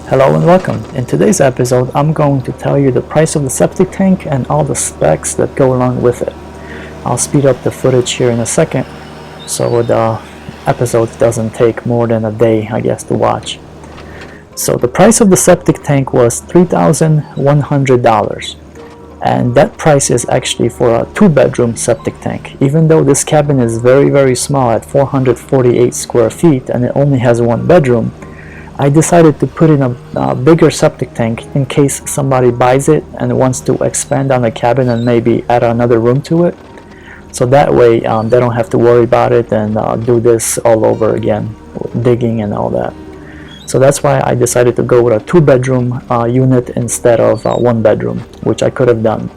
Hello and welcome. In today's episode, I'm going to tell you the price of the septic tank and all the specs that go along with it. I'll speed up the footage here in a second so the episode doesn't take more than a day, I guess, to watch. So the price of the septic tank was $3,100, and that price is actually for a 2-bedroom septic tank. Even though this cabin is very small at 448 square feet and it only has 1 bedroom, I decided to put in a bigger septic tank in case somebody buys it and wants to expand on the cabin and maybe add another room to it. So that way they don't have to worry about it and do this all over again, digging and all that. So that's why I decided to go with a 2-bedroom unit instead of 1 bedroom, which I could have done.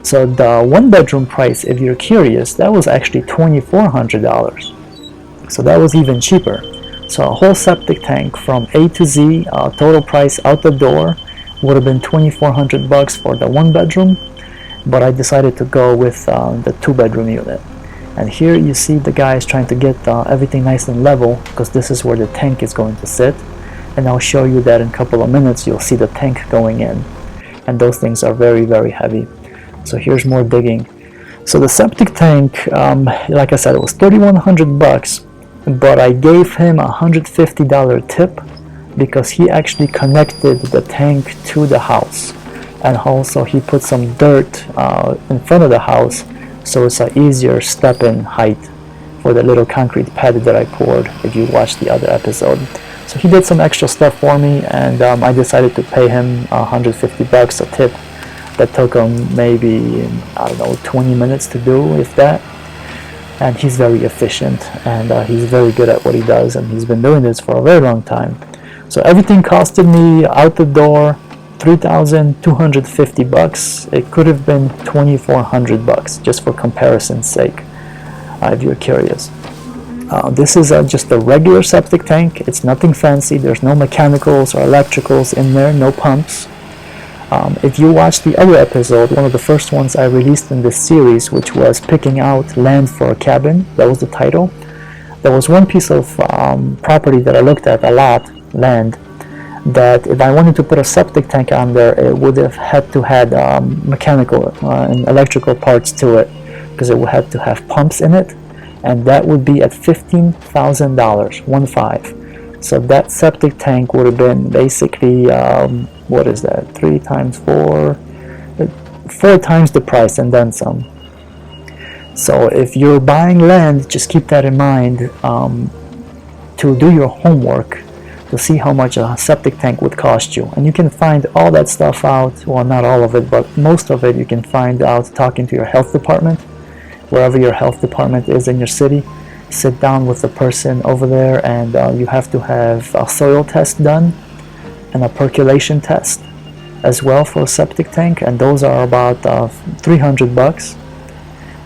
So the 1-bedroom price, if you're curious, that was actually $2,400. So that was even cheaper. So a whole septic tank from A to Z, total price out the door would have been $2,400 for the 1-bedroom, but I decided to go with the 2-bedroom unit. And here you see the guys trying to get everything nice and level, because this is where the tank is going to sit. And I'll show you that in a couple of minutes. You'll see the tank going in, and those things are very heavy. So here's more digging. So the septic tank, like I said, it was $3,100. But I gave him a $150 tip because he actually connected the tank to the house, and also he put some dirt in front of the house, so it's an easier step-in height for the little concrete pad that I poured if you watched the other episode. So he did some extra stuff for me, and I decided to pay him $150 a tip. That took him maybe, I don't know, 20 minutes to do, if that. And he's very efficient, and he's very good at what he does, and he's been doing this for a very long time. So everything costed me out the door $3,250. It could have been $2,400 just for comparison's sake, if you're curious. This is just a regular septic tank. It's nothing fancy. There's no mechanicals or electricals in there, no pumps. If you watched the other episode, one of the first ones I released in this series, which was picking out land for a cabin, that was the title. There was one piece of property that I looked at a lot, land, that if I wanted to put a septic tank on there, it would have had to have mechanical and electrical parts to it, because it would have to have pumps in it, and that would be at $15,000, 1.5. So that septic tank would have been basically what is that, 3 times 4 times the price and then some. So if you're buying land, just keep that in mind to do your homework to see how much a septic tank would cost you. And you can find all that stuff out, well, not all of it, but most of it you can find out talking to your health department, wherever your health department is in your city. Sit down with the person over there, and you have to have a soil test done and a percolation test as well for a septic tank, and those are about $300.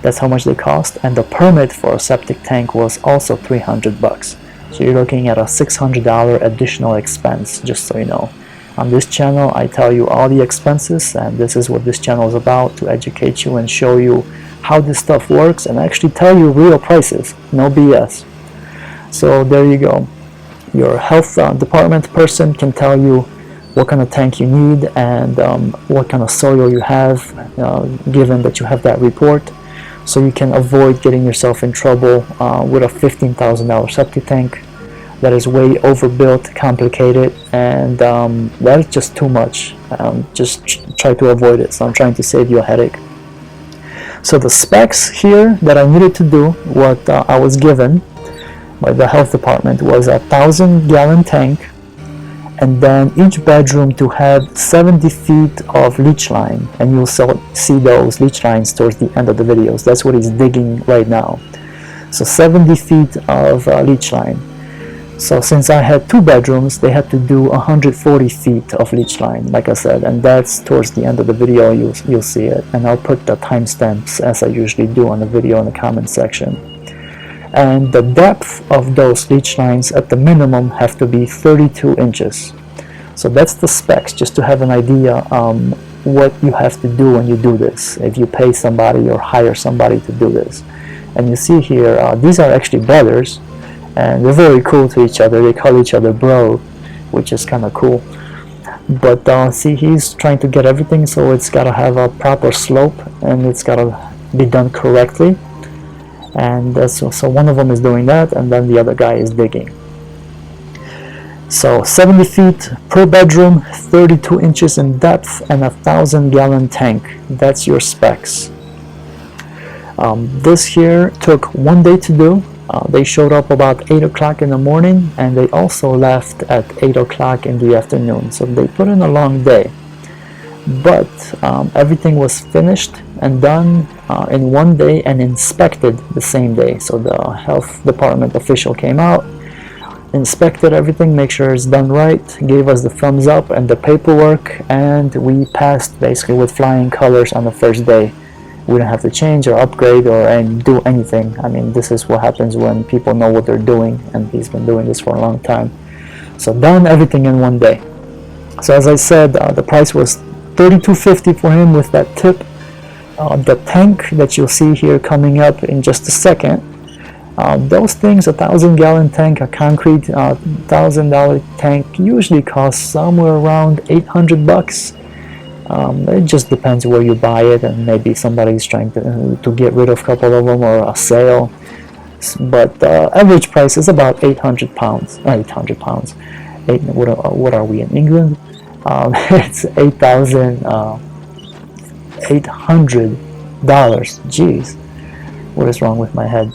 That's how much they cost, and the permit for a septic tank was also $300. So you're looking at a $600 additional expense, just so you know. On this channel I tell you all the expenses, and this is what this channel is about, to educate you and show you how this stuff works and actually tell you real prices, no BS. So there you go. Your health department person can tell you what kind of tank you need and what kind of soil you have, given that you have that report, so you can avoid getting yourself in trouble with a $15,000 septic tank that is way overbuilt, complicated, and that is just too much. Just try to avoid it. So I'm trying to save you a headache. So the specs here that I needed to do, what I was given by the health department, was a 1,000-gallon tank, and then each bedroom to have 70 feet of leach line, and you'll see those leach lines towards the end of the videos. That's what he's digging right now. So 70 feet of leach line. So since I had 2 bedrooms, they had to do 140 feet of leach line, like I said, and that's towards the end of the video. You'll see it, and I'll put the timestamps as I usually do on the video in the comment section. And the depth of those leach lines at the minimum have to be 32 inches. So that's the specs, just to have an idea what you have to do when you do this, if you pay somebody or hire somebody to do this. And you see here, these are actually brothers, and they're very cool to each other. They call each other bro, which is kind of cool. But see, he's trying to get everything, so it's got to have a proper slope and it's got to be done correctly. And so one of them is doing that, and then the other guy is digging. So 70 feet per bedroom, 32 inches in depth, and 1,000-gallon tank. That's your specs. This here took 1 day to do. They showed up about 8 o'clock in the morning, and they also left at 8 o'clock in the afternoon. So they put in a long day. But everything was finished and done in 1 day and inspected the same day. So the health department official came out, inspected everything, make sure it's done right, gave us the thumbs up and the paperwork, and we passed basically with flying colors on the first day. We didn't have to change or upgrade or do anything. I mean, this is what happens when people know what they're doing, and he's been doing this for a long time. So done everything in 1 day. So as I said, the price was $32.50 for him with that tip. The tank that you'll see here coming up in just a second, those things, a 1,000-gallon tank, a concrete $1,000 tank, usually costs somewhere around $800. It just depends where you buy it, and maybe somebody's trying to get rid of a couple of them or a sale. But the average price is about 800 pounds. 800 pounds. What are we in England? It's $8,800. Jeez, what is wrong with my head?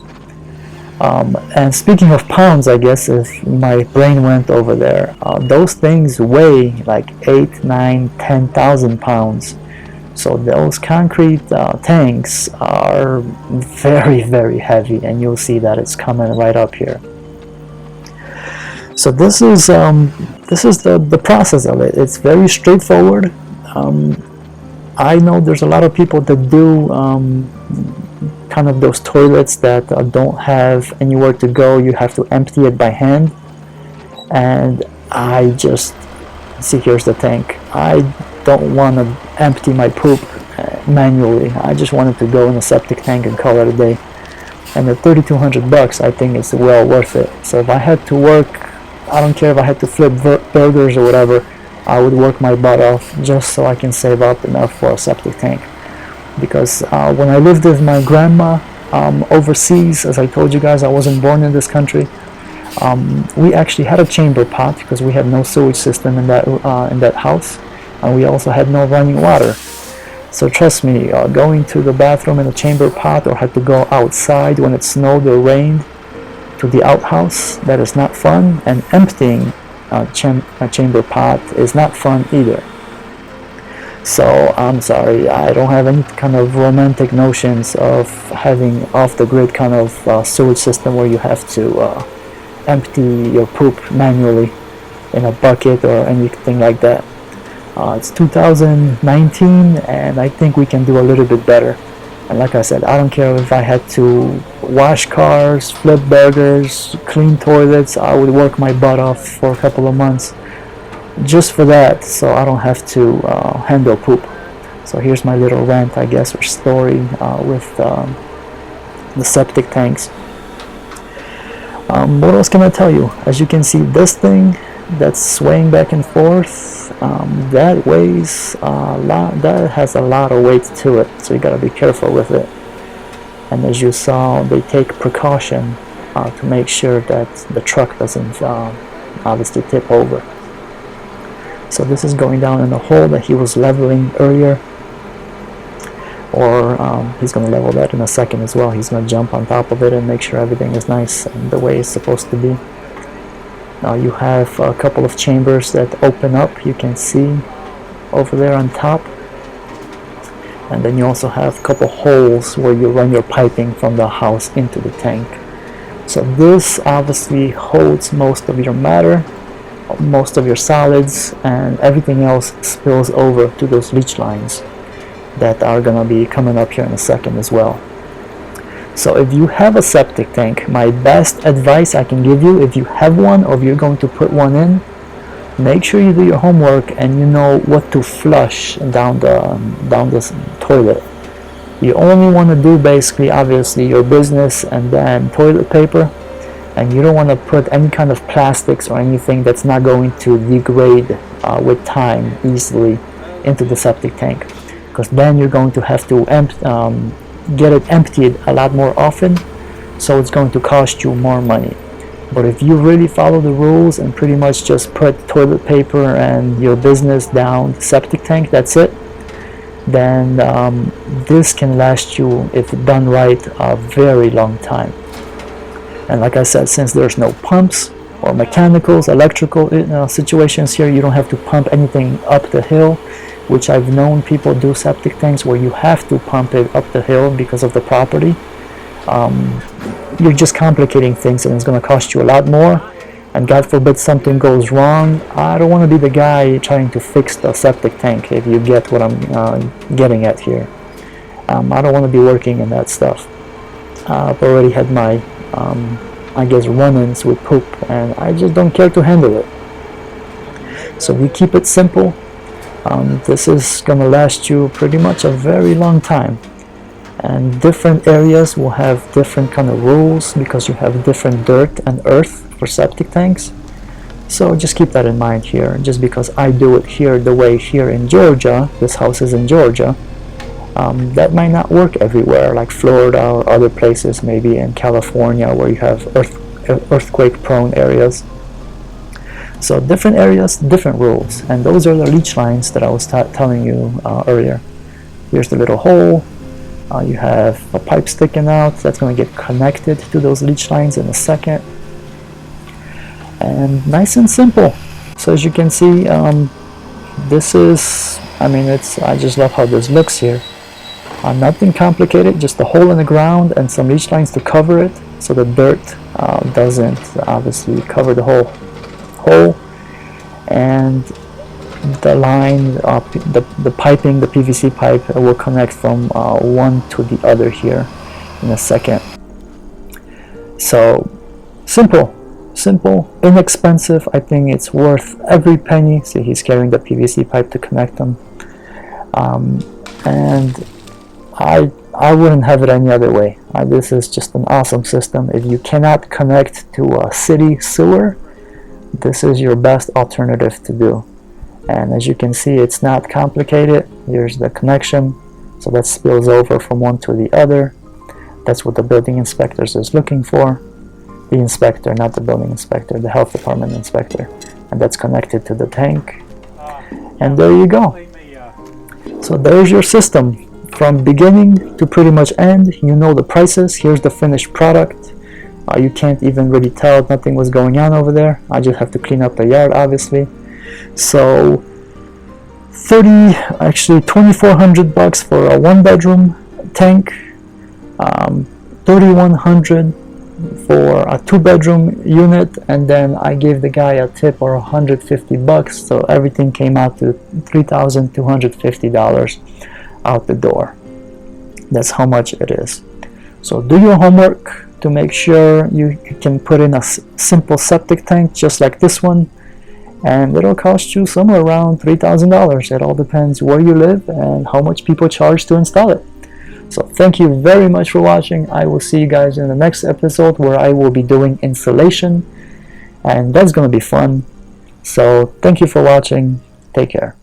And speaking of pounds, I guess if my brain went over there, those things weigh like 8, 9, 10,000 pounds. So those concrete tanks are very, very heavy, and you'll see that it's coming right up here. So this is the process of it. It's very straightforward. I know there's a lot of people that do kind of those toilets that don't have anywhere to go. You have to empty it by hand, and I just see, here's the tank. I don't want to empty my poop manually. I just wanted to go in a septic tank and call it a day. And at $3,200, I think it's well worth it. So if I had to work, I don't care if I had to flip burgers or whatever, I would work my butt off just so I can save up enough for a septic tank. Because when I lived with my grandma overseas, as I told you guys, I wasn't born in this country. We actually had a chamber pot because we had no sewage system in that house, and we also had no running water. So trust me, going to the bathroom in a chamber pot, or had to go outside when it snowed or rained to the outhouse, that is not fun. And emptying a chamber pot is not fun either. So I'm sorry, I don't have any kind of romantic notions of having off-the-grid kind of sewage system where you have to empty your poop manually in a bucket or anything like that. It's 2019, and I think we can do a little bit better. And like I said, I don't care if I had to wash cars, flip burgers, clean toilets. I would work my butt off for a couple of months just for that, so I don't have to handle poop. So here's my little rant, I guess, or story with the septic tanks. What else can I tell you? As you can see, this thing that's swaying back and forth, that weighs a lot. That has a lot of weight to it, so you gotta be careful with it. And as you saw, they take precaution to make sure that the truck doesn't obviously tip over. So this is going down in the hole that he was leveling earlier, or he's going to level that in a second as well. He's going to jump on top of it and make sure everything is nice and the way it's supposed to be. Now you have a couple of chambers that open up, you can see over there on top, and then you also have a couple holes where you run your piping from the house into the tank. So this obviously holds most of your matter, most of your solids, and everything else spills over to those leach lines that are gonna be coming up here in a second as well. So if you have a septic tank, my best advice I can give you, if you have one or if you're going to put one in, make sure you do your homework and you know what to flush down the toilet. You only want to do basically obviously your business and then toilet paper. and you don't want to put any kind of plastics or anything that's not going to degrade with time easily into the septic tank, because then you're going to have to get it emptied a lot more often, so it's going to cost you more money. But if you really follow the rules and pretty much just put toilet paper and your business down the septic tank, that's it, then this can last you, if done right, a very long time. And like I said, since there's no pumps or mechanicals, electrical situations here, you don't have to pump anything up the hill, which I've known people do septic tanks where you have to pump it up the hill because of the property. You're just complicating things, and it's going to cost you a lot more, and God forbid something goes wrong. I don't want to be the guy trying to fix the septic tank, if you get what I'm getting at here. I don't want to be working in that stuff. I've already had my I guess run-ins with poop, and I just don't care to handle it. So we keep it simple. This is going to last you pretty much a very long time. And different areas will have different kind of rules, because you have different dirt and earth for septic tanks. So just keep that in mind here. Just because I do it here the way here in Georgia, this house is in Georgia, that might not work everywhere, like Florida or other places, maybe in California where you have earthquake prone areas. So different areas, different rules, and those are the leach lines that I was telling you earlier. Here's the little hole. You have a pipe sticking out that's going to get connected to those leach lines in a second. And nice and simple. So as you can see, this is, I just love how this looks here. Nothing complicated, just a hole in the ground and some leach lines to cover it, so the dirt doesn't obviously cover the whole hole. And the line, the piping, the PVC pipe will connect from one to the other here in a second. So simple, inexpensive. I think it's worth every penny. See, he's carrying the PVC pipe to connect them, and I wouldn't have it any other way. This is just an awesome system. If you cannot connect to a city sewer, this is your best alternative to do. And as you can see, it's not complicated. Here's the connection, so that spills over from one to the other. That's what the building inspector is looking for. The inspector, not the building inspector, the health department inspector. And that's connected to the tank. And there you go. So there's your system. From beginning to pretty much end, you know the prices. Here's the finished product. You can't even really tell, nothing was going on over there. I just have to clean up the yard, obviously. So $2,400 for a 1-bedroom tank, $3,100 for a 2-bedroom unit, and then I gave the guy a tip or $150, so everything came out to $3,250 out the door. That's how much it is. So do your homework to make sure you can put in a simple septic tank just like this one, and it'll cost you somewhere around $3,000. It all depends where you live and how much people charge to install it. So thank you very much for watching. I will see you guys in the next episode, where I will be doing installation, and that's going to be fun. So thank you for watching. Take care.